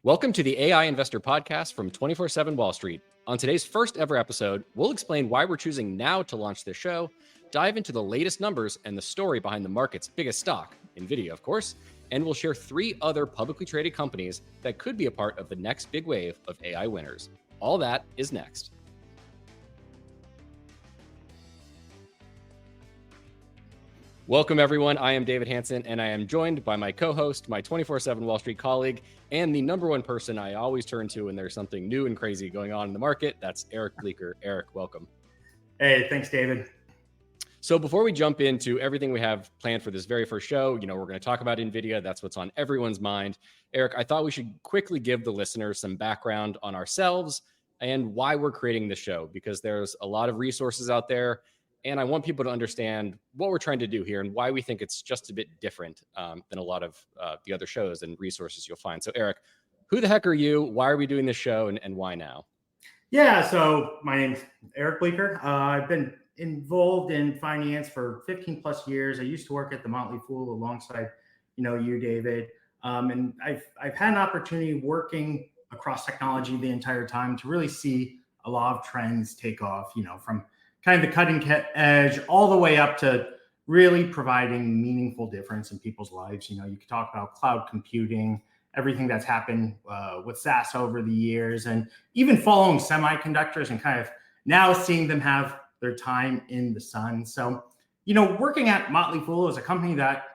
Welcome to the AI Investor Podcast from 24/7 Wall Street. On today's first ever episode, we'll explain why we're choosing now to launch this show, dive into the latest numbers and the story behind the market's biggest stock, NVIDIA, of course, and we'll share 3 other publicly traded companies that could be a part of the next big wave of AI winners. All that is next. Welcome, everyone. I am David Hanson, and I am joined by my co-host, my 24/7 Wall Street colleague, and the number one person I always turn to when there's something new and crazy going on in the market. That's Eric Bleeker. Eric, welcome. Hey, thanks, David. So before we jump into everything we have planned for this very first show, we're going to talk about NVIDIA. That's what's on everyone's mind. Eric, I thought we should quickly give the listeners some background on ourselves and why we're creating the show, because there's a lot of resources out there. And I want people to understand what we're trying to do here and why we think it's just a bit different than a lot of the other shows and resources you'll find. So, Eric, who the heck are you? Why are we doing this show, and why now? Yeah, so my name's Eric Bleeker. I've been involved in finance for 15 plus years. I used to work at the Motley Fool alongside, you, David. And I've had an opportunity working across technology the entire time to really see a lot of trends take off, from kind of the cutting edge all the way up to really providing meaningful difference in people's lives. You could talk about cloud computing, everything that's happened with SaaS over the years, and even following semiconductors and kind of now seeing them have their time in the sun. So, working at Motley Fool is a company that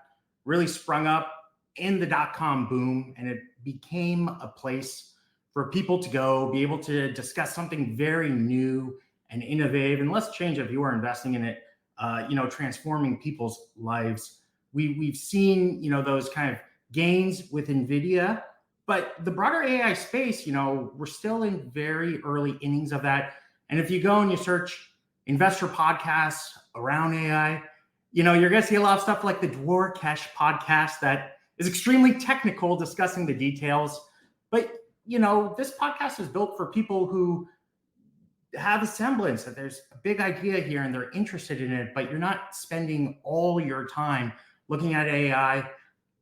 really sprung up in the dot-com boom, and it became a place for people to go, be able to discuss something very new and innovative, and let's change if you are investing in it, transforming people's lives. We've seen, those kind of gains with NVIDIA, but the broader AI space, we're still in very early innings of that. And if you go and you search investor podcasts around AI, you're going to see a lot of stuff like the Dwarkesh podcast that is extremely technical, discussing the details. But, this podcast is built for people who have a semblance that there's a big idea here and they're interested in it, but you're not spending all your time looking at AI.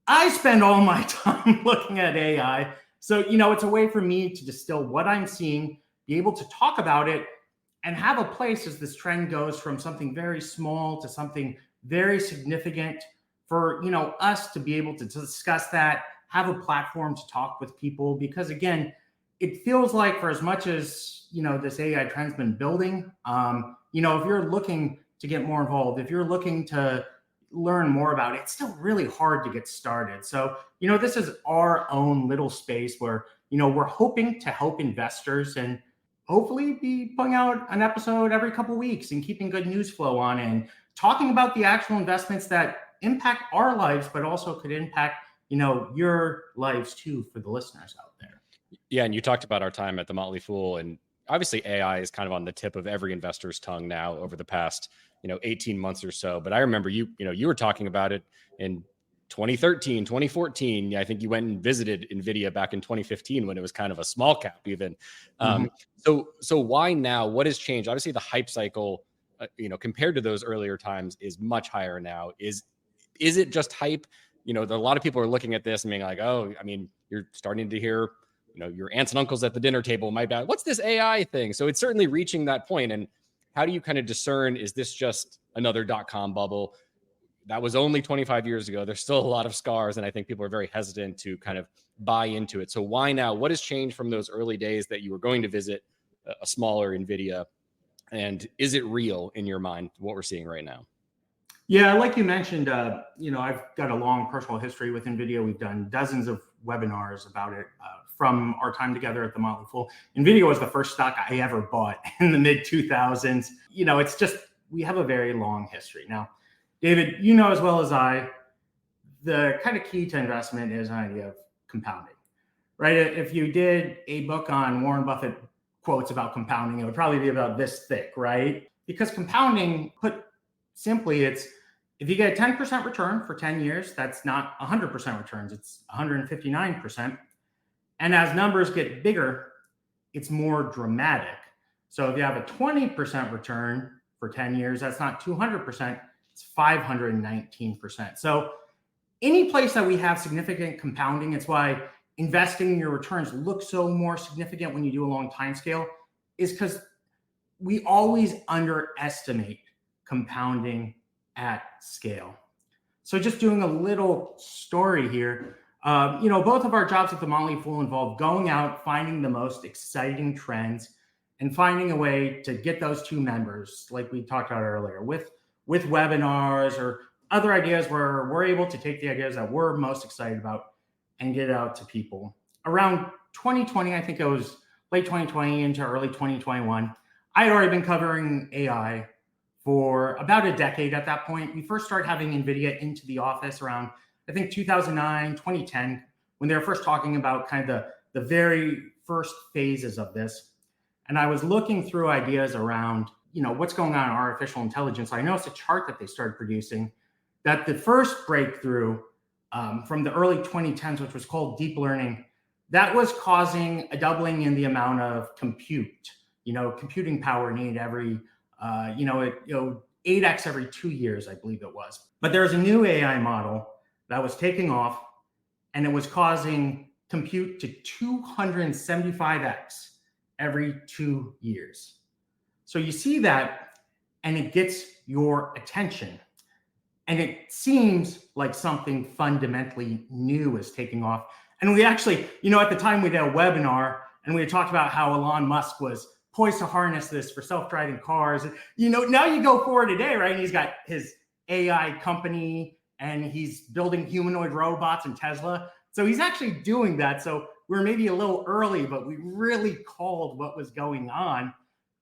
I spend all my time looking at AI. So, it's a way for me to distill what I'm seeing, be able to talk about it, and have a place as this trend goes from something very small to something very significant for, us to be able to discuss that, have a platform to talk with people. Because again, it feels like for as much as, this AI trend's been building, if you're looking to get more involved, if you're looking to learn more about it, it's still really hard to get started. So, this is our own little space where, we're hoping to help investors and hopefully be putting out an episode every couple of weeks and keeping good news flow on and talking about the actual investments that impact our lives, but also could impact, your lives too, for the listeners out there. Yeah, and you talked about our time at the Motley Fool, and obviously AI is kind of on the tip of every investor's tongue now over the past, 18 months or so. But I remember you were talking about it in 2013, 2014. I think you went and visited NVIDIA back in 2015 when it was kind of a small cap even. So why now? What has changed? Obviously the hype cycle, compared to those earlier times is much higher now. Is it just hype? A lot of people are looking at this and being like, oh, I mean, you're starting to hear your aunts and uncles at the dinner table might be, what's this AI thing? So it's certainly reaching that point. And how do you kind of discern, is this just another dot-com bubble? That was only 25 years ago. There's still a lot of scars. And I think people are very hesitant to kind of buy into it. So why now? What has changed from those early days that you were going to visit a smaller NVIDIA? And is it real in your mind, what we're seeing right now? Yeah, like you mentioned, I've got a long personal history with NVIDIA. We've done dozens of webinars about it from our time together at the Motley Fool. NVIDIA was the first stock I ever bought in the mid 2000s. It's just, we have a very long history. Now, David, as well as I, the kind of key to investment is an idea of compounding, right? If you did a book on Warren Buffett quotes about compounding, it would probably be about this thick, right? Because compounding, put simply, it's if you get a 10% return for 10 years, that's not 100% returns, it's 159%. And as numbers get bigger, it's more dramatic. So if you have a 20% return for 10 years, that's not 200%, it's 519%. So any place that we have significant compounding, it's why investing, your returns look so more significant when you do a long time scale is because we always underestimate compounding at scale. So just doing a little story here, both of our jobs at the Motley Fool involve going out, finding the most exciting trends, and finding a way to get those two members, like we talked about earlier, with webinars or other ideas where we're able to take the ideas that we're most excited about and get it out to people. Around 2020, I think it was late 2020 into early 2021, I had already been covering AI for about a decade at that point. We first started having NVIDIA into the office around, I think, 2009, 2010, when they were first talking about kind of the very first phases of this. And I was looking through ideas around, what's going on in artificial intelligence. I noticed a chart that they started producing that the first breakthrough from the early 2010s, which was called deep learning, that was causing a doubling in the amount of computing power needed every 8x every 2 years, I believe it was. But there's a new AI model that was taking off, and it was causing compute to 275x every 2 years. So you see that, and it gets your attention. And it seems like something fundamentally new is taking off. And we actually, at the time we did a webinar, and we had talked about how Elon Musk was poised to harness this for self-driving cars. Now you go forward today, right? And he's got his AI company, and he's building humanoid robots in Tesla. So he's actually doing that. So we're maybe a little early, but we really called what was going on.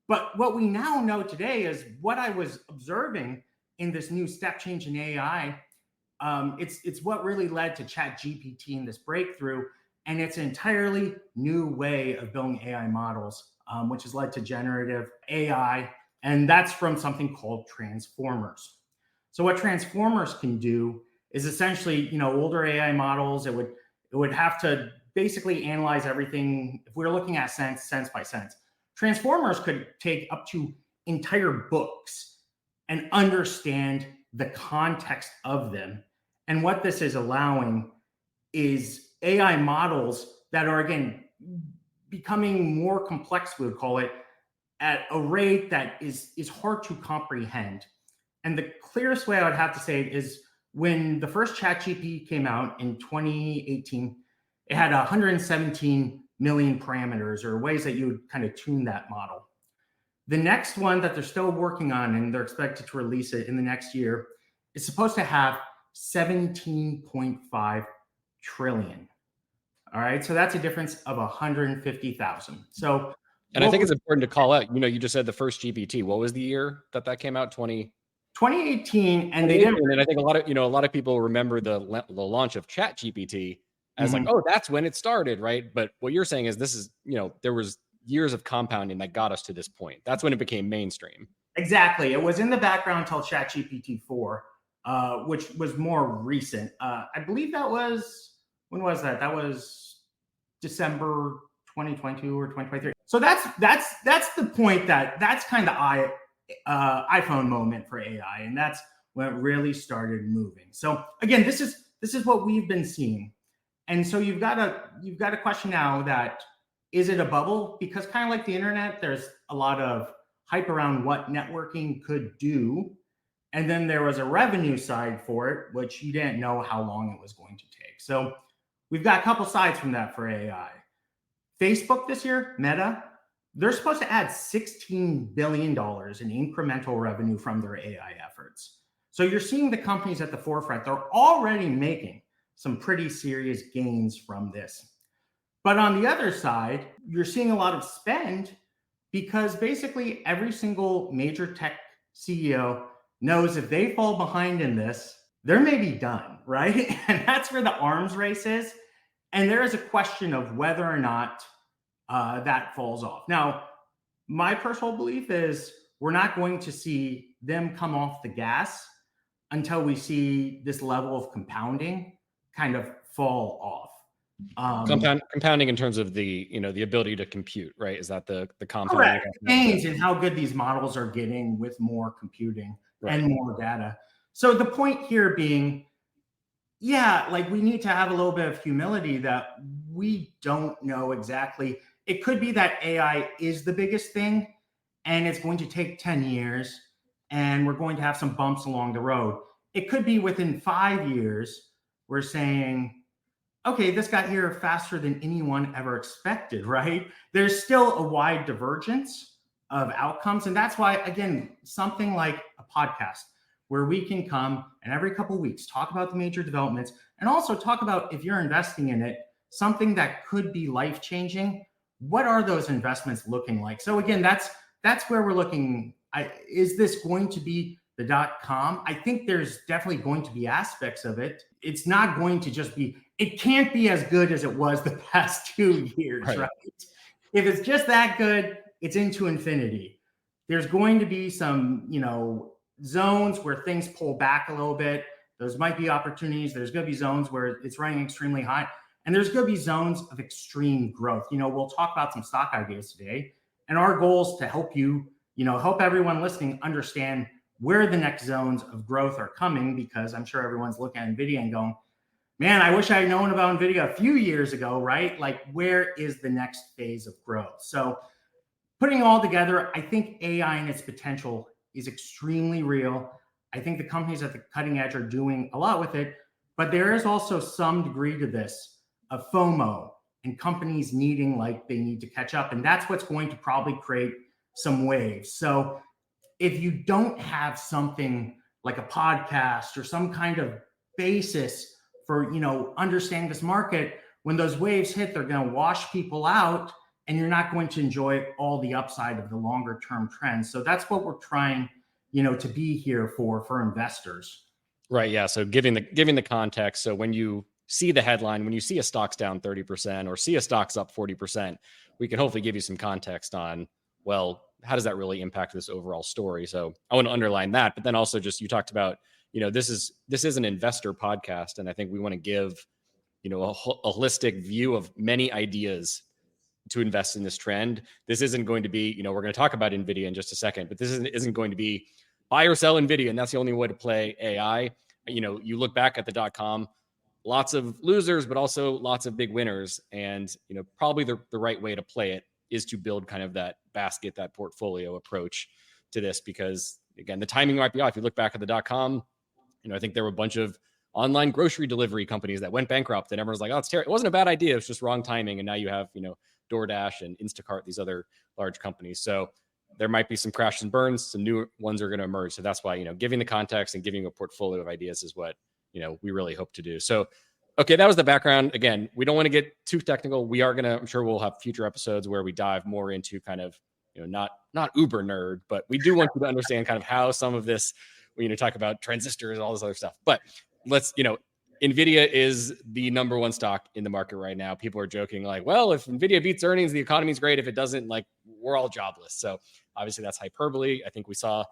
But what we now know today is what I was observing in this new step change in AI. It's what really led to ChatGPT and this breakthrough. And it's an entirely new way of building AI models, which has led to generative AI. And that's from something called transformers. So what transformers can do is essentially, older AI models, it would have to basically analyze everything. If we're looking at sense by sense, transformers could take up to entire books and understand the context of them. And what this is allowing is AI models that are, again, becoming more complex, we would call it, at a rate that is hard to comprehend. And the clearest way I would have to say it is when the first ChatGPT came out in 2018, it had 117 million parameters, or ways that you would kind of tune that model. The next one that they're still working on, and they're expected to release it in the next year, is supposed to have 17.5 trillion. All right, so that's a difference of 150,000. So, and I think it's important to call out, you just said the first GPT. What was the year that came out? 2018, and they didn't. And I think a lot of people remember the launch of ChatGPT as like, oh, that's when it started, right? But what you're saying is this is, there was years of compounding that got us to this point. That's when it became mainstream. Exactly. It was in the background until ChatGPT 4, which was more recent. I believe that was, when was that? That was December 2022 or 2023. So that's the point that's kind of iPhone moment for AI, and that's when it really started moving. So again, this is what we've been seeing, and so you've got a question now that, is it a bubble? Because kind of like the internet, there's a lot of hype around what networking could do, and then there was a revenue side for it, which you didn't know how long it was going to take. So we've got a couple sides from that for AI. Facebook this year, Meta, they're supposed to add $16 billion in incremental revenue from their AI efforts. So you're seeing the companies at the forefront, they're already making some pretty serious gains from this. But on the other side, you're seeing a lot of spend because basically every single major tech CEO knows if they fall behind in this, they're maybe done, right? And that's where the arms race is. And there is a question of whether or not that falls off. Now, my personal belief is we're not going to see them come off the gas until we see this level of compounding kind of fall off. Compounding in terms of the the ability to compute, right? Is that the compounding? Correct. Gains in how good these models are getting with more computing and more data. So the point here being, yeah, like we need to have a little bit of humility that we don't know exactly. It could be that AI is the biggest thing and it's going to take 10 years and we're going to have some bumps along the road. It could be within 5 years, we're saying, okay, this got here faster than anyone ever expected, right? There's still a wide divergence of outcomes. And that's why, again, something like a podcast where we can come and every couple of weeks talk about the major developments and also talk about, if you're investing in it, something that could be life-changing. What are those investments looking like? So again, that's where we're looking. Is this going to be the .com? I think there's definitely going to be aspects of it. It's not going to just be, it can't be as good as it was the past 2 years, right? If it's just that good, it's into infinity. There's going to be some, zones where things pull back a little bit. Those might be opportunities. There's going to be zones where it's running extremely high. And there's going to be zones of extreme growth. We'll talk about some stock ideas today. And our goal is to help you, help everyone listening understand where the next zones of growth are coming, because I'm sure everyone's looking at NVIDIA and going, man, I wish I had known about NVIDIA a few years ago, right? Like, where is the next phase of growth? So putting it all together, I think AI and its potential is extremely real. I think the companies at the cutting edge are doing a lot with it, but there is also some degree to this of FOMO and companies needing, like, they need to catch up. And that's what's going to probably create some waves. So if you don't have something like a podcast or some kind of basis for, understanding this market, when those waves hit, they're going to wash people out and you're not going to enjoy all the upside of the longer term trends. So that's what we're trying, to be here for investors. Right. Yeah. So giving the context. So when you see the headline, when you see a stock's down 30% or see a stock's up 40%, we can hopefully give you some context on, well, how does that really impact this overall story? So I want to underline that, but then also just, you talked about, this is an investor podcast. And I think we want to give, a holistic view of many ideas to invest in this trend. This isn't going to be, we're going to talk about NVIDIA in just a second, but this isn't going to be buy or sell NVIDIA. And that's the only way to play AI. You look back at the .com, lots of losers, but also lots of big winners. And, probably the right way to play it is to build kind of that basket, that portfolio approach to this, because again, the timing might be off. You look back at the .com, I think there were a bunch of online grocery delivery companies that went bankrupt and everyone's like, oh, it's terrible. It wasn't a bad idea. It's just wrong timing. And now you have, DoorDash and Instacart, these other large companies. So there might be some crashes and burns. Some new ones are going to emerge. So that's why, giving the context and giving a portfolio of ideas is what, we really hope to do. So, okay, that was the background. Again, we don't want to get too technical. We are going to, I'm sure we'll have future episodes where we dive more into kind of, not uber nerd, but we do want you to understand kind of how some of this, talk about transistors and all this other stuff. But let's, NVIDIA is the number one stock in the market right now. People are joking like, well, if NVIDIA beats earnings, the economy's great. If it doesn't, like, we're all jobless. So obviously that's hyperbole. I think we saw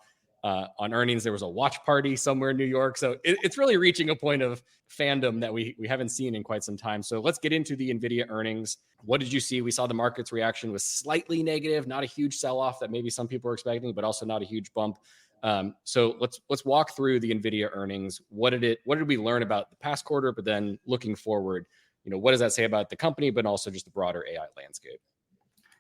on earnings, there was a watch party somewhere in New York. So it's really reaching a point of fandom that we haven't seen in quite some time. So let's get into the NVIDIA earnings. What did you see? We saw the market's reaction was slightly negative, not a huge sell-off that maybe some people were expecting, but also not a huge bump. So let's walk through the NVIDIA earnings. What did we learn about the past quarter, but then looking forward, what does that say about the company, but also just the broader AI landscape?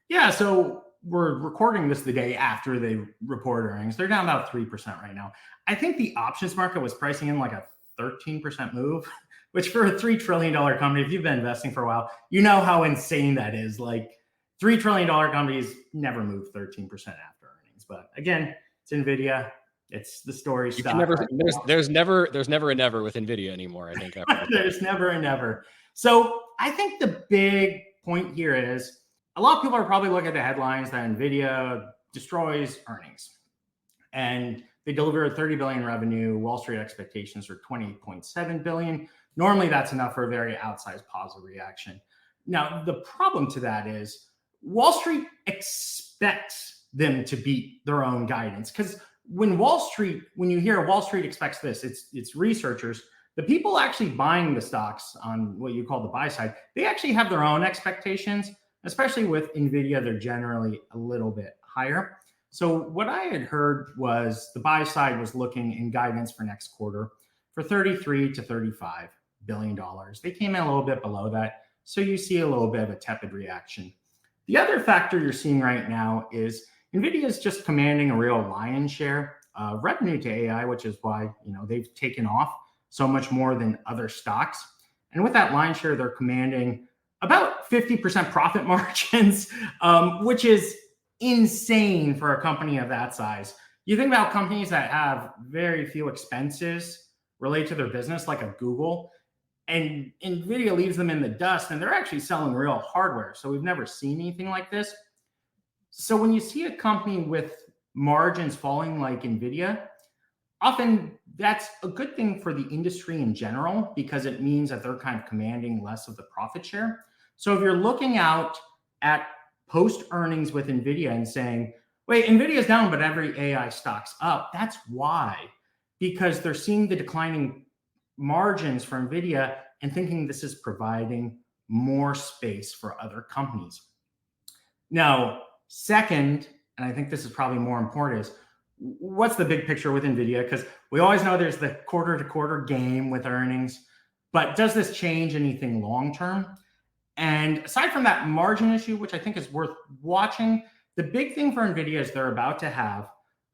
Yeah. So we're recording this the day after they report earnings. They're down about 3% right now. I think the options market was pricing in like a 13% move, which for a $3 trillion company, if you've been investing for a while, you know how insane that is. Like, $3 trillion companies never move 13% after earnings. But again, it's NVIDIA. It's the story stuff. There's never a never with NVIDIA anymore, I think. There's never a never. So I think the big point here is a lot of people are probably looking at the headlines that NVIDIA destroys earnings. And they deliver $30 billion revenue. Wall Street expectations are $28.7 billion. Normally that's enough for a very outsized positive reaction. Now, the problem to that is Wall Street expects them to beat their own guidance, because when you hear Wall Street expects this, it's researchers, the people actually buying the stocks on what you call the buy side, they actually have their own expectations, especially with NVIDIA, they're generally a little bit higher. So what I had heard was the buy side was looking in guidance for next quarter for $33 to $35 billion. They came in a little bit below that. So you see a little bit of a tepid reaction. The other factor you're seeing right now is NVIDIA is just commanding a real lion's share of revenue to AI, which is why they've taken off so much more than other stocks. And with that lion's share, they're commanding about 50% profit margins, which is insane for a company of that size. You think about companies that have very few expenses related to their business, like a Google, and NVIDIA leaves them in the dust, and they're actually selling real hardware. So we've never seen anything like this. So when you see a company with margins falling like NVIDIA, often that's a good thing for the industry in general, because it means that they're kind of commanding less of the profit share. So if you're looking out at post earnings with NVIDIA and saying, wait, NVIDIA's down, but every AI stock's up, that's why. Because they're seeing the declining margins for NVIDIA and thinking this is providing more space for other companies. Now, second, and I think this is probably more important, is what's the big picture with NVIDIA? Because we always know there's the quarter to quarter game with earnings, but does this change anything long term? And aside from that margin issue, which I think is worth watching, the big thing for NVIDIA is they're about to have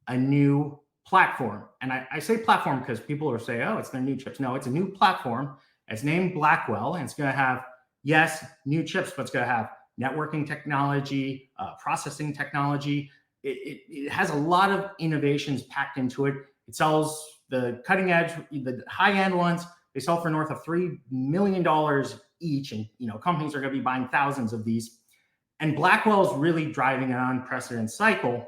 a new platform. And I say platform because people will say, oh, it's their new chips. No, it's a new platform. It's named Blackwell, and it's going to have, yes, new chips, but it's going to have networking technology, processing technology. It has a lot of innovations packed into it. It sells the cutting edge, the high-end ones. They sell for north of $3 million each, and companies are going to be buying thousands of these. And Blackwell is really driving an unprecedented cycle,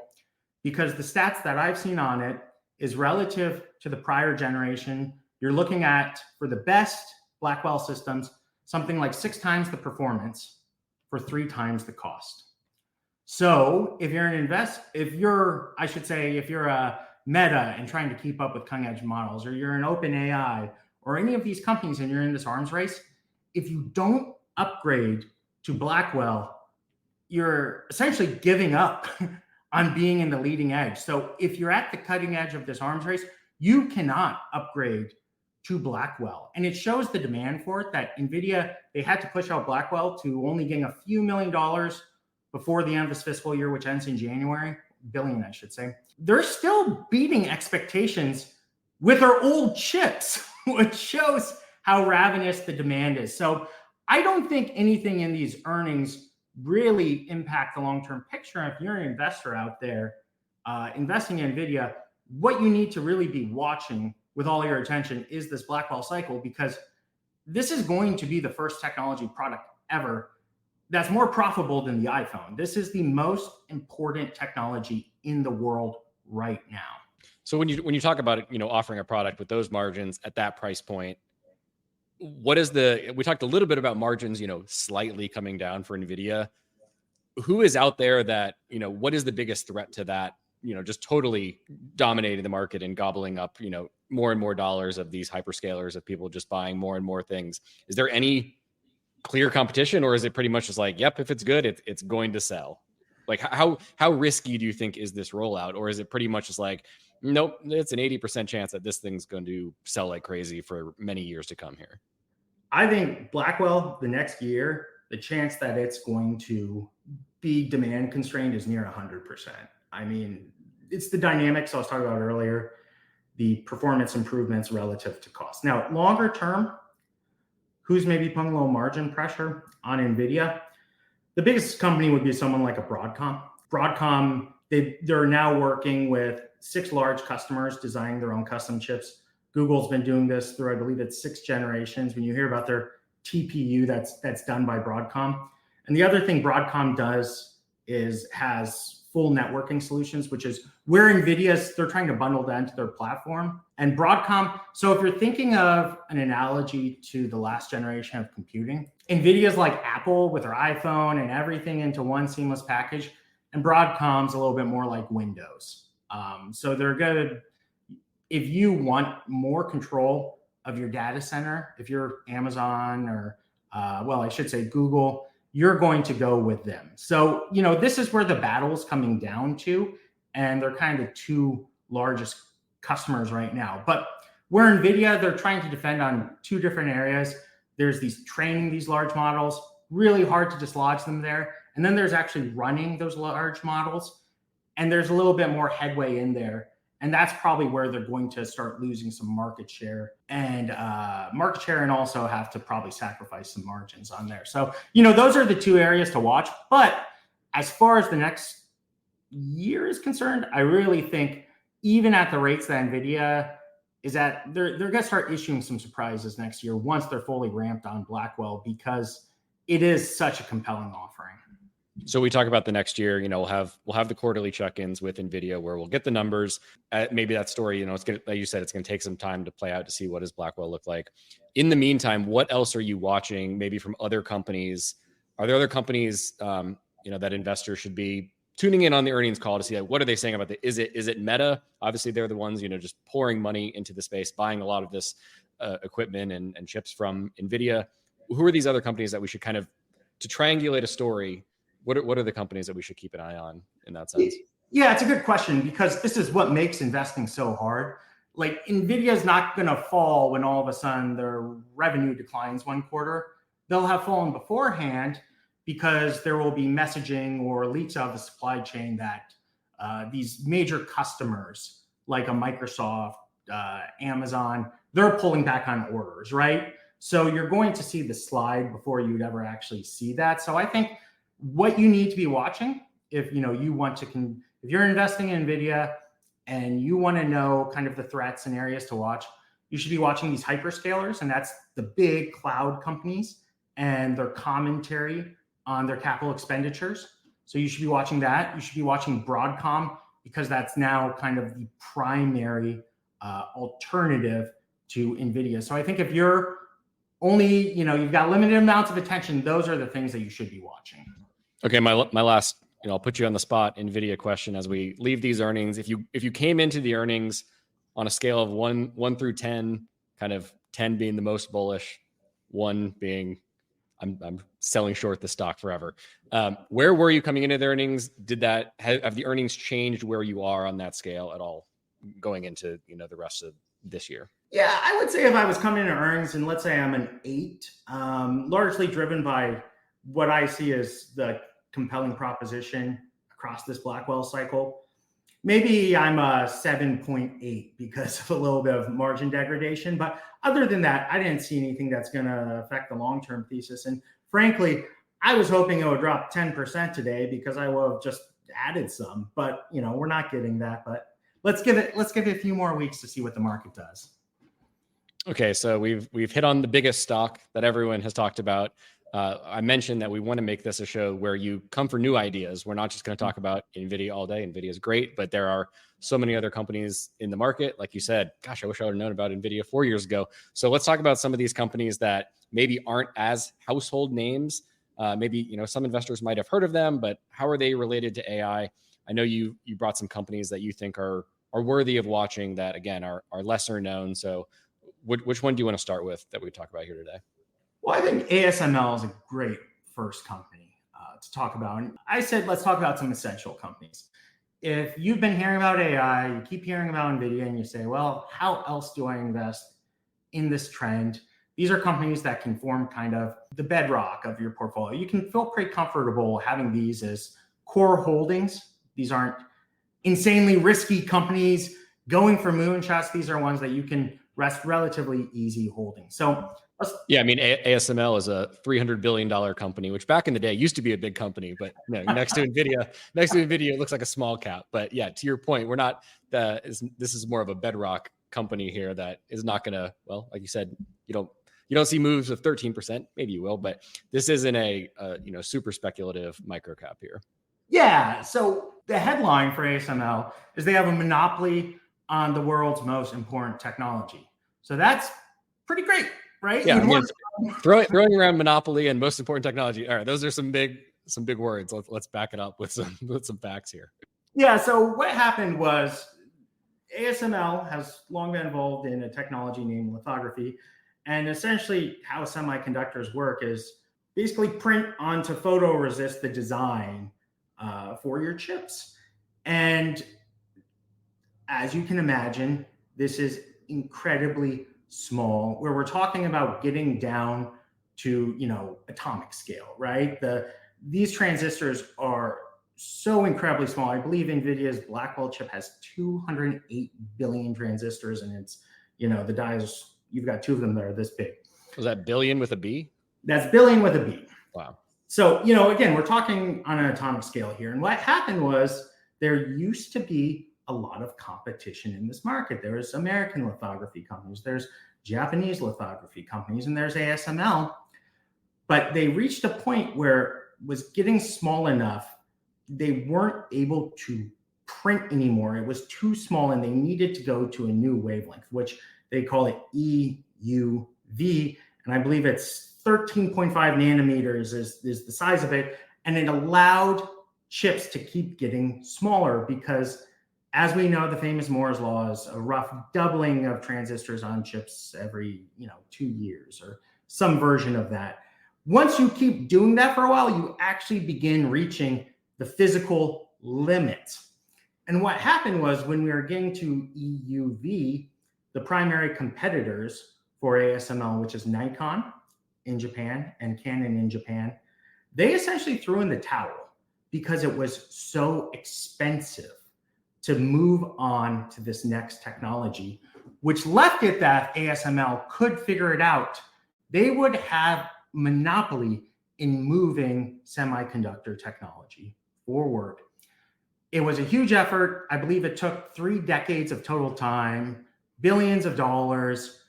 because the stats that I've seen on it is relative to the prior generation. You're looking at, for the best Blackwell systems, something like 6 times the performance for 3 times the cost. So if you're if you're a Meta and trying to keep up with cutting edge models, or you're an OpenAI, or any of these companies, and you're in this arms race, if you don't upgrade to Blackwell, you're essentially giving up on being in the leading edge. So if you're at the cutting edge of this arms race, you cannot upgrade to Blackwell. And it shows the demand for it, that NVIDIA, they had to push out Blackwell to only getting a few $1 million before the end of this fiscal year, which ends in January, billion, I should say. They're still beating expectations with their old chips, which shows how ravenous the demand is. So I don't think anything in these earnings really impact the long-term picture. If you're an investor out there investing in NVIDIA, what you need to really be watching with all your attention is this Blackwell cycle, because this is going to be the first technology product ever that's more profitable than the iPhone. This is the most important technology in the world right now. So when you talk about it, offering a product with those margins at that price point, we talked a little bit about margins, slightly coming down for NVIDIA. Who is out there that, what is the biggest threat to that, just totally dominating the market and gobbling up, more and more dollars of these hyperscalers, of people just buying more and more things? Is there any clear competition, or is it pretty much just like, yep, if it's good, it's going to sell? Like how risky do you think is this rollout? Or is it pretty much just like, nope, it's an 80% chance that this thing's going to sell like crazy for many years to come here? I think Blackwell, the next year, the chance that it's going to be demand constrained is near 100%. I mean, it's the dynamics I was talking about earlier, the performance improvements relative to cost. Now, longer term, who's maybe putting a little margin pressure on NVIDIA? The biggest company would be someone like a Broadcom. Broadcom, they're now working with 6 large customers designing their own custom chips. Google's been doing this through, I believe it's 6 generations. When you hear about their TPU, that's done by Broadcom. And the other thing Broadcom does is has full networking solutions, which is where they're trying to bundle that into their platform. And Broadcom, so if you're thinking of an analogy to the last generation of computing, NVIDIA's like Apple with their iPhone and everything into one seamless package. And Broadcom's a little bit more like Windows. So they're good. If you want more control of your data center, if you're Amazon or, I should say Google, you're going to go with them. So, this is where the battle is coming down to, and they're kind of 2 largest customers right now. But where NVIDIA, they're trying to defend on 2 different areas. There's training these large models, really hard to dislodge them there. And then there's actually running those large models, and there's a little bit more headway in there. And that's probably where they're going to start losing some market share and also have to probably sacrifice some margins on there. So, those are the two areas to watch. But as far as the next year is concerned, I really think even at the rates that NVIDIA is at, they're going to start issuing some surprises next year once they're fully ramped on Blackwell, because it is such a compelling offering. So we talk about the next year, we'll have the quarterly check-ins with NVIDIA where we'll get the numbers. Maybe that story, it's going to, like you said, it's going to take some time to play out to see what does Blackwell look like. In the meantime, what else are you watching maybe from other companies? Are there other companies, that investors should be tuning in on the earnings call to see what are they saying about the, is it Meta? Obviously they're the ones, just pouring money into the space, buying a lot of this equipment and chips from NVIDIA. Who are these other companies that we should kind of, to triangulate a story, what are the companies that we should keep an eye on in that sense? Yeah, it's a good question, because this is what makes investing so hard. Like, NVIDIA is not going to fall when all of a sudden their revenue declines one quarter. They'll have fallen beforehand because there will be messaging or leaks out of the supply chain that these major customers like a Microsoft, Amazon, they're pulling back on orders, right? So you're going to see the slide before you'd ever actually see that. So I think what you need to be watching, if you want to, if you're investing in NVIDIA and you want to know kind of the threats and areas to watch, you should be watching these hyperscalers, and that's the big cloud companies and their commentary on their capital expenditures. So you should be watching that. You should be watching Broadcom, because that's now kind of the primary alternative to NVIDIA. So I think if you're only, you've got limited amounts of attention, those are the things that you should be watching. Okay, my last, I'll put you on the spot NVIDIA question as we leave these earnings. If you came into the earnings on a scale of one through 10, kind of 10 being the most bullish, 1 being I'm selling short the stock forever. Where were you coming into the earnings? Have the earnings changed where you are on that scale at all going into the rest of this year? Yeah, I would say if I was coming into earnings and let's say I'm an 8, largely driven by what I see as the compelling proposition across this Blackwell cycle, maybe I'm a 7.8 because of a little bit of margin degradation. But other than that, I didn't see anything that's going to affect the long-term thesis. And frankly, I was hoping it would drop 10% today because I would have just added some. But we're not getting that. But let's give it a few more weeks to see what the market does. Okay, so we've hit on the biggest stock that everyone has talked about. I mentioned that we want to make this a show where you come for new ideas. We're not just going to talk about NVIDIA all day. NVIDIA is great, but there are so many other companies in the market. Like you said, gosh, I wish I would have known about NVIDIA 4 years ago. So let's talk about some of these companies that maybe aren't as household names. Maybe some investors might have heard of them, but how are they related to AI? I know you brought some companies that you think are worthy of watching that, again, are lesser known. So which one do you want to start with that we talk about here today? Well, I think ASML is a great first company to talk about. And I said, let's talk about some essential companies. If you've been hearing about AI, you keep hearing about NVIDIA, and you say, well, how else do I invest in this trend? These are companies that can form kind of the bedrock of your portfolio. You can feel pretty comfortable having these as core holdings. These aren't insanely risky companies going for moonshots. These are ones that you can rest relatively easy holding. So yeah, I mean, ASML is a $300 billion company, which back in the day used to be a big company, but next to NVIDIA, it looks like a small cap. But yeah, to your point, we're not, this is more of a bedrock company here that is not going to, well, like you said, you don't see moves of 13%, maybe you will, but this isn't a super speculative micro cap here. Yeah. So the headline for ASML is they have a monopoly on the world's most important technology. So that's pretty great, right? Yeah. I mean, throwing around monopoly and most important technology. All right. Those are some big words. Let's back it up with some facts here. Yeah. So what happened was ASML has long been involved in a technology named lithography. And essentially how semiconductors work is basically print onto photoresist the design for your chips. And as you can imagine, this is incredibly small, where we're talking about getting down to, atomic scale, right? These transistors are so incredibly small. I believe NVIDIA's Blackwell chip has 208 billion transistors, and it's, the dies, you've got two of them that are this big. Was that billion with a B? That's billion with a B. Wow. So, again, we're talking on an atomic scale here. And what happened was there used to be a lot of competition in this market. There was American lithography companies, there's Japanese lithography companies, and there's ASML. But they reached a point where it was getting small enough, they weren't able to print anymore. It was too small, and they needed to go to a new wavelength, which they call it EUV. And I believe it's 13.5 nanometers is the size of it. And it allowed chips to keep getting smaller because, as we know, the famous Moore's law is a rough doubling of transistors on chips every 2 years or some version of that. Once you keep doing that for a while, you actually begin reaching the physical limit. And what happened was when we were getting to EUV, the primary competitors for ASML, which is Nikon in Japan and Canon in Japan, they essentially threw in the towel because it was so expensive to move on to this next technology, which left it that ASML could figure it out. They would have monopoly in moving semiconductor technology forward. It was a huge effort. I believe it took 3 decades of total time, billions of dollars.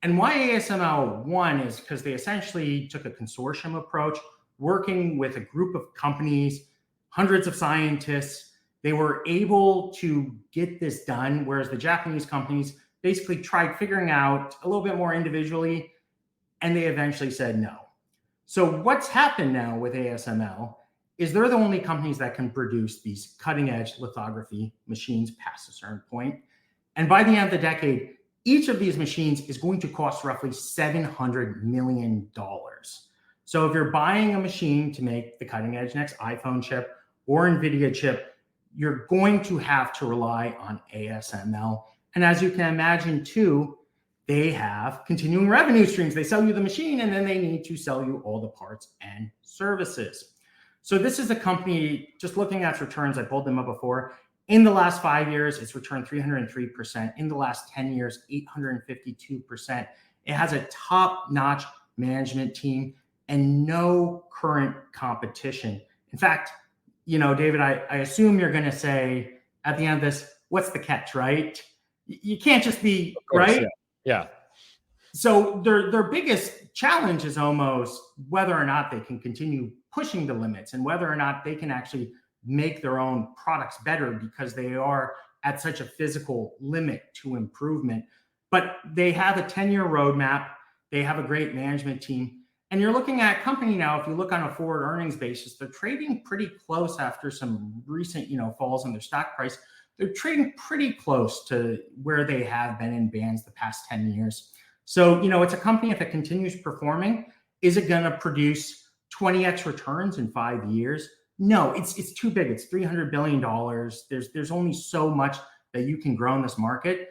And why ASML won is because they essentially took a consortium approach, working with a group of companies, hundreds of scientists. They were able to get this done, whereas the Japanese companies basically tried figuring out a little bit more individually, and they eventually said no. So what's happened now with ASML is they're the only companies that can produce these cutting-edge lithography machines past a certain point. And by the end of the decade, each of these machines is going to cost roughly $700 million. So if you're buying a machine to make the cutting-edge next iPhone chip or NVIDIA chip, you're going to have to rely on ASML. And as you can imagine too, they have continuing revenue streams. They sell you the machine, and then they need to sell you all the parts and services. So this is a company, just looking at its returns, I pulled them up before. In the last 5 years, it's returned 303%. In the last 10 years, 852%. It has a top-notch management team and no current competition. In fact, David, I assume you're going to say at the end of this, what's the catch, right? You can't just be, course, right? Yeah. So their biggest challenge is almost whether or not they can continue pushing the limits and whether or not they can actually make their own products better because they are at such a physical limit to improvement. But they have a 10-year roadmap. They have a great management team. And you're looking at a company now, if you look on a forward earnings basis, they're trading pretty close after some recent, falls in their stock price. They're trading pretty close to where they have been in bands the past 10 years. So, it's a company, if it continues performing, is it going to produce 20x returns in 5 years? No, it's too big. It's $300 billion. There's only so much that you can grow in this market.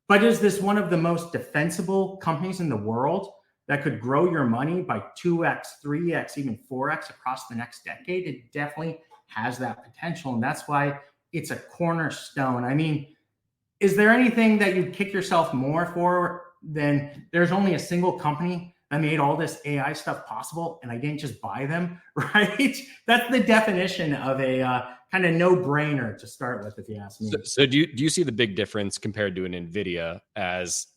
But is this one of the most defensible companies in the world that could grow your money by 2x, 3x, even 4x across the next decade? It definitely has that potential. And that's why it's a cornerstone. I mean, is there anything that you'd kick yourself more for than there's only a single company that made all this AI stuff possible and I didn't just buy them, right? That's the definition of a kind of no-brainer to start with, if you ask me. So do you see the big difference compared to an NVIDIA as,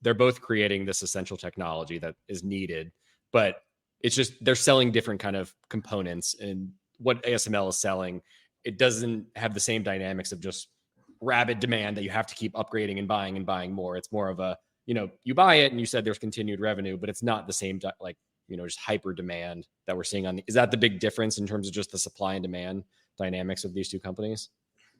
they're both creating this essential technology that is needed, but it's just they're selling different kind of components, and what ASML is selling, it doesn't have the same dynamics of just rabid demand that you have to keep upgrading and buying more. It's more of a, you buy it and you said there's continued revenue, but it's not the same, just hyper demand that we're seeing is that the big difference in terms of just the supply and demand dynamics of these two companies?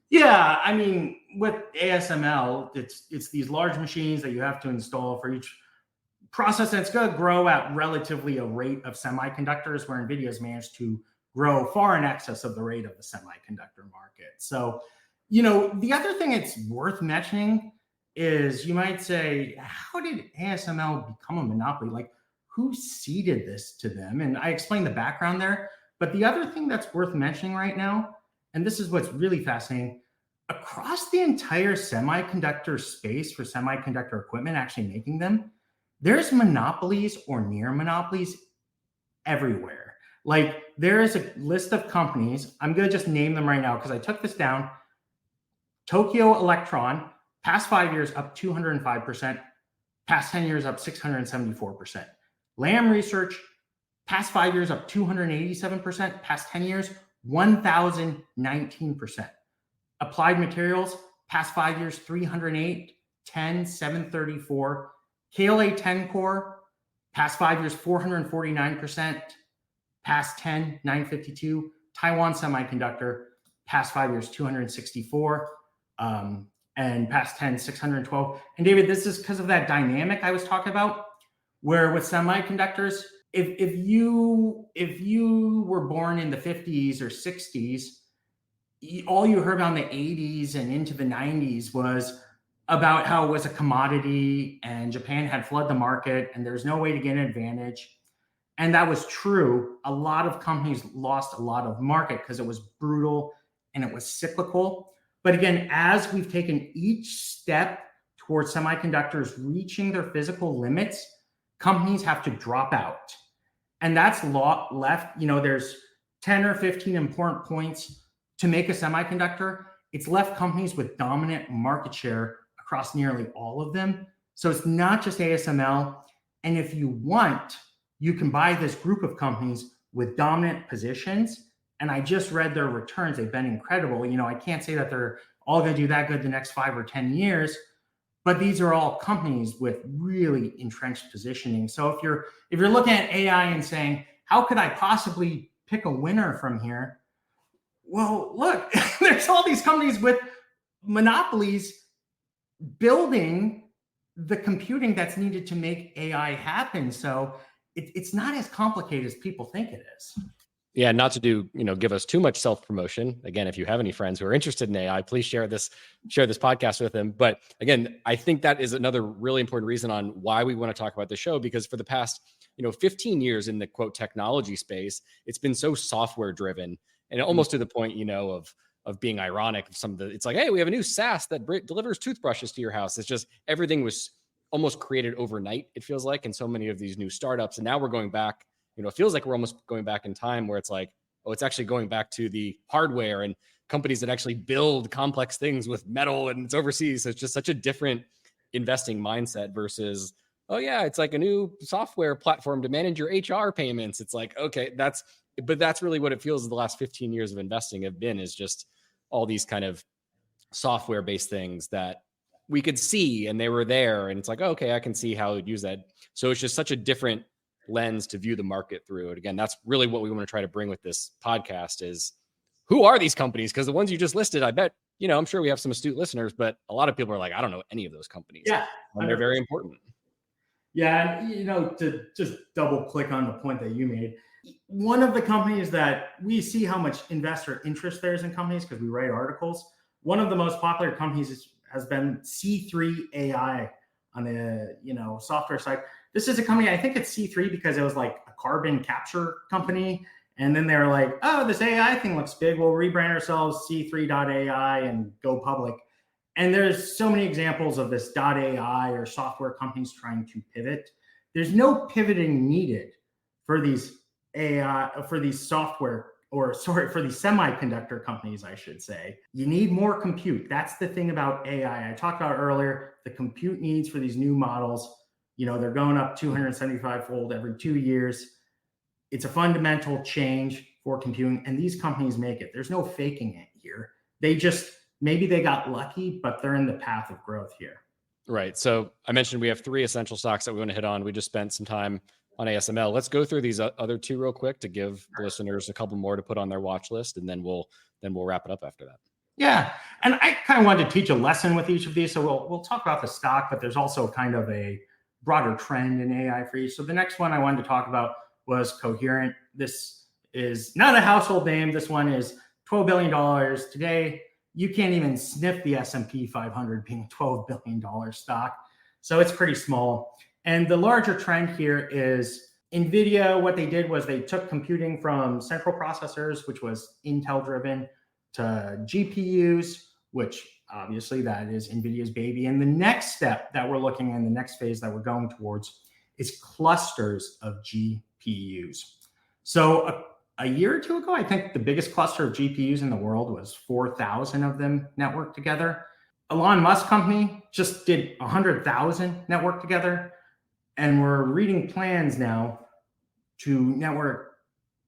Yeah, I mean, with ASML, it's these large machines that you have to install for each process, and it's going to grow at relatively a rate of semiconductors, where NVIDIA has managed to grow far in excess of the rate of the semiconductor market. So, the other thing it's worth mentioning is you might say, how did ASML become a monopoly? Like, who seeded this to them? And I explained the background there. But the other thing that's worth mentioning right now, and this is what's really fascinating, across the entire semiconductor space for semiconductor equipment, actually making them, there's monopolies or near monopolies everywhere. Like there is a list of companies. I'm going to just name them right now because I took this down. Tokyo Electron, past 5 years up 205%, past 10 years up 674%. Lam Research, past 5 years up 287%, past 10 years 1,019%. Applied Materials, past 5 years 308, 10, 734. KLA 10 Core, past 5 years 449%, past 10, 952. Taiwan Semiconductor, past 5 years 264. And past 10, 612. And David, this is because of that dynamic I was talking about, where with semiconductors, if you were born in the 50s or 60s, all you heard about in the 80s and into the 90s was about how it was a commodity and Japan had flooded the market and there's no way to get an advantage. And that was true. A lot of companies lost a lot of market because it was brutal and it was cyclical. But again, as we've taken each step towards semiconductors reaching their physical limits, companies have to drop out. And that's left, there's 10 or 15 important points to make a semiconductor. It's left companies with dominant market share across nearly all of them. So it's not just ASML. And if you want, you can buy this group of companies with dominant positions. And I just read their returns. They've been incredible. I can't say that they're all going to do that good the next 5 or 10 years, but these are all companies with really entrenched positioning. So if you're looking at AI and saying, how could I possibly pick a winner from here? Well, look, there's all these companies with monopolies building the computing that's needed to make AI happen. So it's not as complicated as people think it is. Yeah, not to give us too much self-promotion. Again, if you have any friends who are interested in AI, please share this podcast with them. But again, I think that is another really important reason on why we want to talk about the show, because for the past, 15 years in the quote technology space, it's been so software driven and almost to the point, of being ironic of some of the, it's like, hey, we have a new SaaS that delivers toothbrushes to your house. It's just, everything was almost created overnight, it feels like, in so many of these new startups. And now we're going back, it feels like we're almost going back in time where it's like, oh, it's actually going back to the hardware and companies that actually build complex things with metal and it's overseas. So it's just such a different investing mindset versus, oh yeah, it's like a new software platform to manage your HR payments. It's like, okay, that's really what it feels the last 15 years of investing have been, is just all these kind of software-based things that we could see and they were there. And it's like, oh, okay, I can see how I'd use that. So it's just such a different lens to view the market through. And again, that's really what we want to try to bring with this podcast is, who are these companies? Because the ones you just listed, I bet, I'm sure we have some astute listeners, but a lot of people are like, I don't know any of those companies. Yeah. And they're very important. Yeah. And, to just double click on the point that you made, one of the companies that we see how much investor interest there is in companies, because we write articles, one of the most popular companies has been C3 AI on the, software side. This is a company, I think it's C3 because it was like a carbon capture company. And then they were like, oh, this AI thing looks big. We'll rebrand ourselves C3.ai and go public. And there's so many examples of this .ai or software companies trying to pivot. There's no pivoting needed for these AI, for these semiconductor companies, I should say. You need more compute. That's the thing about AI. I talked about earlier, the compute needs for these new models. They're going up 275-fold every 2 years. It's a fundamental change for computing, and these companies make it. There's no faking it here. Maybe they got lucky, but they're in the path of growth here. Right. So I mentioned we have 3 essential stocks that we want to hit on. We just spent some time on ASML. Let's go through these other 2 real quick to give the listeners a couple more to put on their watch list, and then we'll wrap it up after that. Yeah. And I kind of wanted to teach a lesson with each of these. So we'll talk about the stock, but there's also kind of a broader trend in AI for you. So the next one I wanted to talk about was Coherent. This is not a household name. This one is $12 billion today. You can't even sniff the S&P 500 being a $12 billion stock. So it's pretty small. And the larger trend here is NVIDIA. What they did was they took computing from central processors, which was Intel driven, to GPUs, which obviously that is NVIDIA's baby. And the next step that we're looking in, the next phase that we're going towards, is clusters of GPUs. So a year or two ago, I think the biggest cluster of GPUs in the world was 4,000 of them networked together. Elon Musk company just did 100,000 networked together. And we're reading plans now to network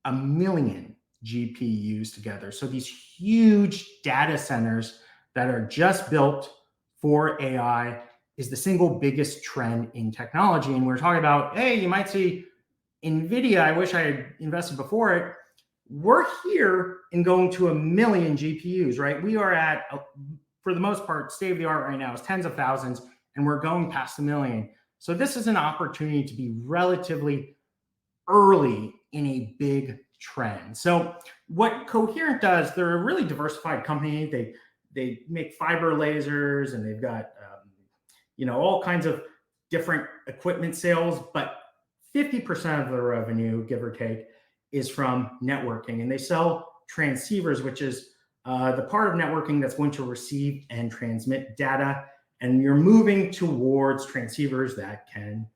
1 million GPUs together. So these huge data centers that are just built for AI is the single biggest trend in technology. And we're talking about, hey, you might see NVIDIA, I wish I had invested before it. We're here and going to 1 million GPUs, right? We are at, for the most part, state of the art right now is tens of thousands, and we're going past 1 million. So this is an opportunity to be relatively early in a big trend. So what Coherent does, they're a really diversified company. They make fiber lasers, and they've got all kinds of different equipment sales, but 50% of their revenue, give or take, is from networking. And they sell transceivers, which is the part of networking that's going to receive and transmit data. And you're moving towards transceivers that can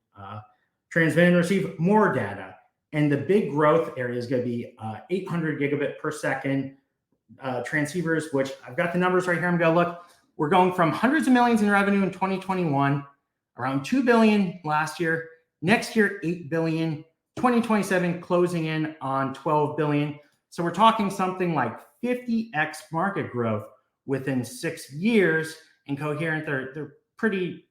transmit and receive more data. And the big growth area is going to be 800 gigabit per second transceivers, which I've got the numbers right here. I'm going to look. We're going from hundreds of millions in revenue in 2021, around 2 billion last year. Next year, 8 billion. 2027 closing in on 12 billion. So we're talking something like 50x market growth within 6 years. And Coherent, they're pretty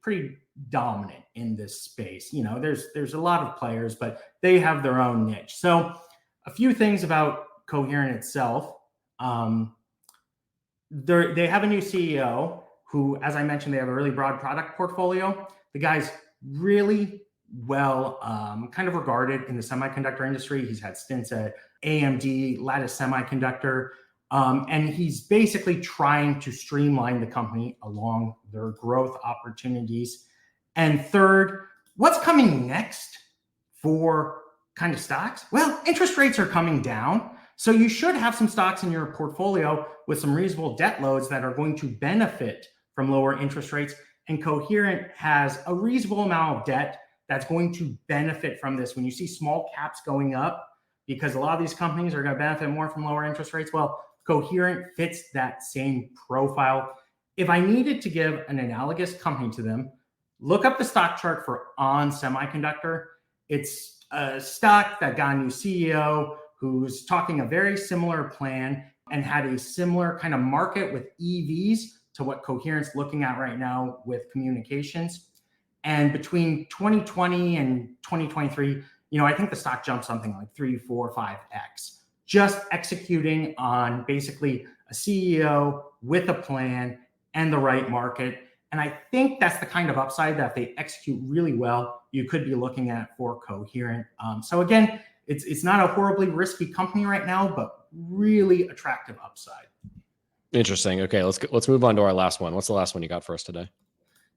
dominant in this space. There's a lot of players, but they have their own niche. So a few things about Coherent itself. They have a new CEO who, as I mentioned, they have a really broad product portfolio. The guy's really well kind of regarded in the semiconductor industry. He's had stints at AMD, Lattice Semiconductor, and he's basically trying to streamline the company along their growth opportunities. And third, what's coming next for kind of stocks? Well, interest rates are coming down. So you should have some stocks in your portfolio with some reasonable debt loads that are going to benefit from lower interest rates. And Coherent has a reasonable amount of debt that's going to benefit from this. When you see small caps going up, because a lot of these companies are going to benefit more from lower interest rates, well, Coherent fits that same profile. If I needed to give an analogous company to them, look up the stock chart for ON Semiconductor. It's a stock that got a new CEO who's talking a very similar plan and had a similar kind of market with EVs to what Coherent's looking at right now with communications. And between 2020 and 2023, I think the stock jumped something like 3, 4, 5x, just executing on basically a CEO with a plan and the right market. And I think that's the kind of upside that if they execute really well, you could be looking at for Coherent. So again, it's not a horribly risky company right now, but really attractive upside. Interesting. Okay, let's move on to our last one. What's the last one you got for us today?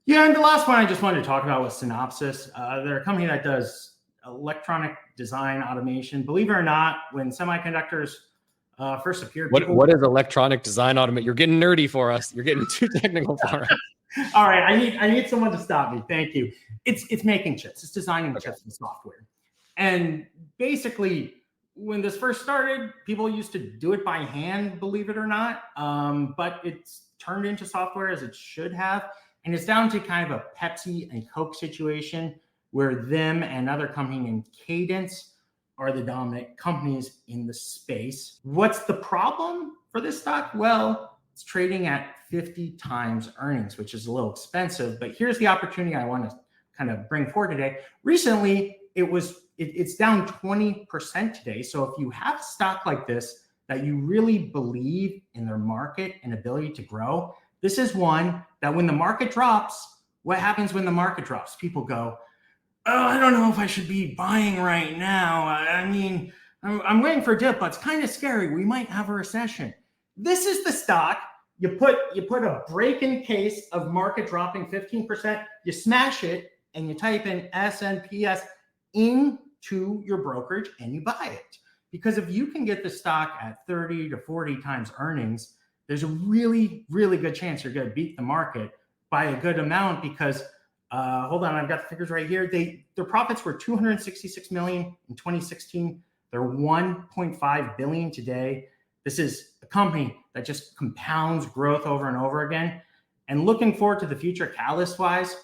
Yeah, and the last one I just wanted to talk about was Synopsys. They're a company that does electronic design automation. Believe it or not, when semiconductors first appeared, what is electronic design automation? You're getting nerdy for us. You're getting too technical for us. All right, I need someone to stop me. Thank you. It's making chips. It's designing chips and software. And basically, when this first started, people used to do it by hand, believe it or not. But it's turned into software as it should have. And it's down to kind of a Pepsi and Coke situation where them and another company named Cadence are the dominant companies in the space. What's the problem for this stock? Well, it's trading at 50 times earnings, which is a little expensive. But here's the opportunity I want to kind of bring forward today. Recently, it's down 20% today. So if you have a stock like this that you really believe in their market and ability to grow, this is one that when the market drops, what happens when the market drops? People go, oh, I don't know if I should be buying right now. I mean, I'm waiting for a dip, but it's kind of scary. We might have a recession. This is the stock. You put a break in case of market dropping 15%, you smash it, and you type in SNPS into your brokerage and you buy it. Because if you can get the stock at 30 to 40 times earnings, there's a really, really good chance you're going to beat the market by a good amount because, hold on, I've got the figures right here. Their profits were $266 million in 2016. They're $1.5 billion today. This is a company that just compounds growth over and over again. And looking forward to the future catalyst-wise,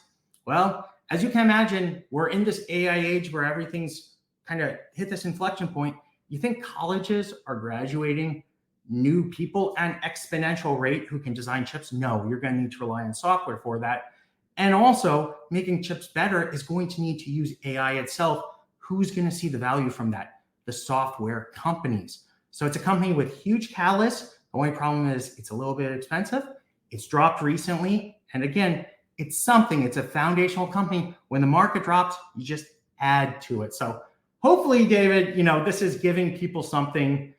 well, as you can imagine, we're in this AI age where everything's kind of hit this inflection point. You think colleges are graduating new people at an exponential rate who can design chips? No, you're going to need to rely on software for that. And also, making chips better is going to need to use AI itself. Who's going to see the value from that? The software companies. So it's a company with huge catalysts. The only problem is it's a little bit expensive. It's dropped recently. And again, it's a foundational company. When the market drops, you just add to it. So hopefully, David, this is giving people something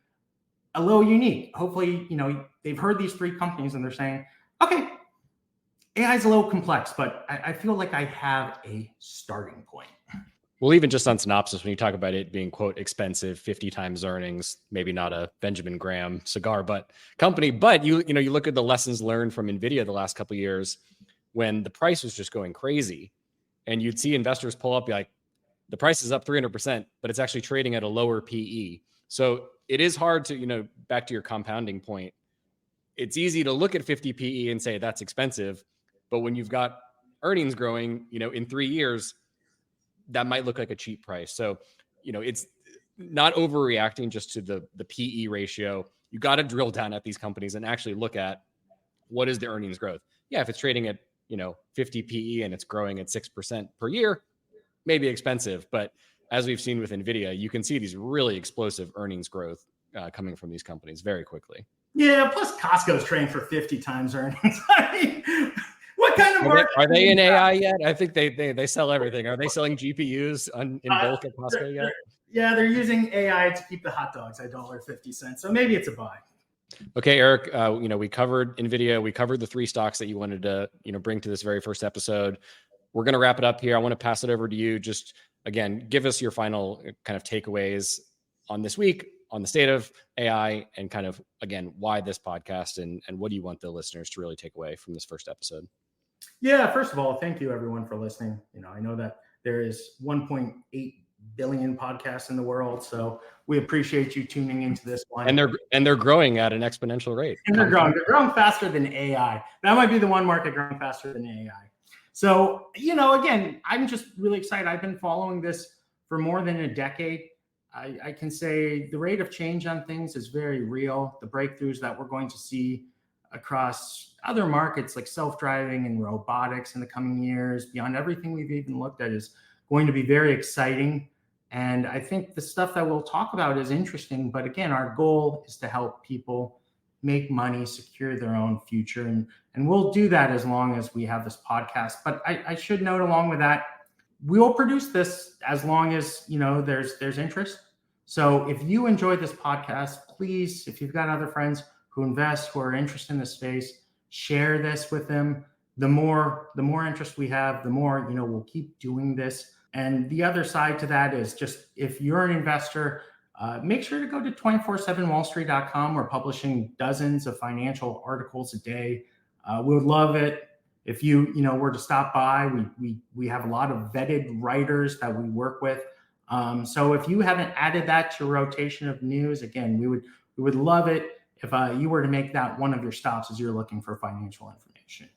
a little unique. Hopefully, they've heard these three companies and they're saying, okay, AI is a little complex, but I feel like I have a starting point. Well, even just on synopsis, when you talk about it being, quote, expensive, 50 times earnings, maybe not a Benjamin Graham cigar, but company. But you look at the lessons learned from NVIDIA the last couple of years when the price was just going crazy and you'd see investors pull up, be like, the price is up 300%, but it's actually trading at a lower PE. So it is hard to, back to your compounding point, it's easy to look at 50 PE and say that's expensive. But when you've got earnings growing, in 3 years, that might look like a cheap price. So, it's not overreacting just to the PE ratio. You got to drill down at these companies and actually look at what is the earnings growth. Yeah, if it's trading at, 50 PE and it's growing at 6% per year, maybe expensive. But as we've seen with NVIDIA, you can see these really explosive earnings growth coming from these companies very quickly. Yeah, plus Costco's trading for 50 times earnings. I mean, what kind of market are they in AI yet? I think they sell everything. Are they selling GPUs in bulk at Costco yet? Yeah, they're using AI to keep the hot dogs at $1.50. So maybe it's a buy. Okay, Eric, we covered NVIDIA. We covered the three stocks that you wanted to, bring to this very first episode. We're going to wrap it up here. I want to pass it over to you. Just, again, give us your final kind of takeaways on this week, on the state of AI, and kind of, again, why this podcast and what do you want the listeners to really take away from this first episode? Yeah, first of all, thank you everyone for listening. I know that there is 1.8 billion podcasts in the world, so we appreciate you tuning into this one. And they're growing at an exponential rate. And they're growing faster than AI. That might be the one market growing faster than AI. So, again, I'm just really excited. I've been following this for more than a decade. I can say the rate of change on things is very real. The breakthroughs that we're going to see across other markets like self-driving and robotics in the coming years, beyond everything we've even looked at, is going to be very exciting. And I think the stuff that we'll talk about is interesting. But again, our goal is to help people make money, secure their own future. And we'll do that as long as we have this podcast. But I should note along with that, we'll produce this as long as, there's interest. So if you enjoyed this podcast, please, if you've got other friends who invest, who are interested in this space, share this with them. The more interest we have, the more, we'll keep doing this. And the other side to that is just, if you're an investor, make sure to go to 247wallstreet.com. We're publishing dozens of financial articles a day. We would love it if you were to stop by. We have a lot of vetted writers that we work with. So if you haven't added that to your rotation of news, again, we would love it if you were to make that one of your stops as you're looking for financial information.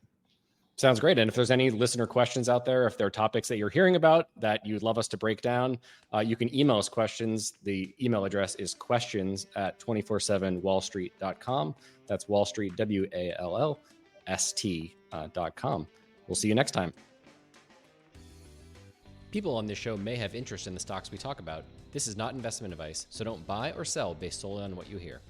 Sounds great. And if there's any listener questions out there, if there are topics that you're hearing about that you'd love us to break down, you can email us questions. The email address is questions@247wallstreet.com. That's Wall Street, WALLST.com. We'll see you next time. People on this show may have interest in the stocks we talk about. This is not investment advice, so don't buy or sell based solely on what you hear.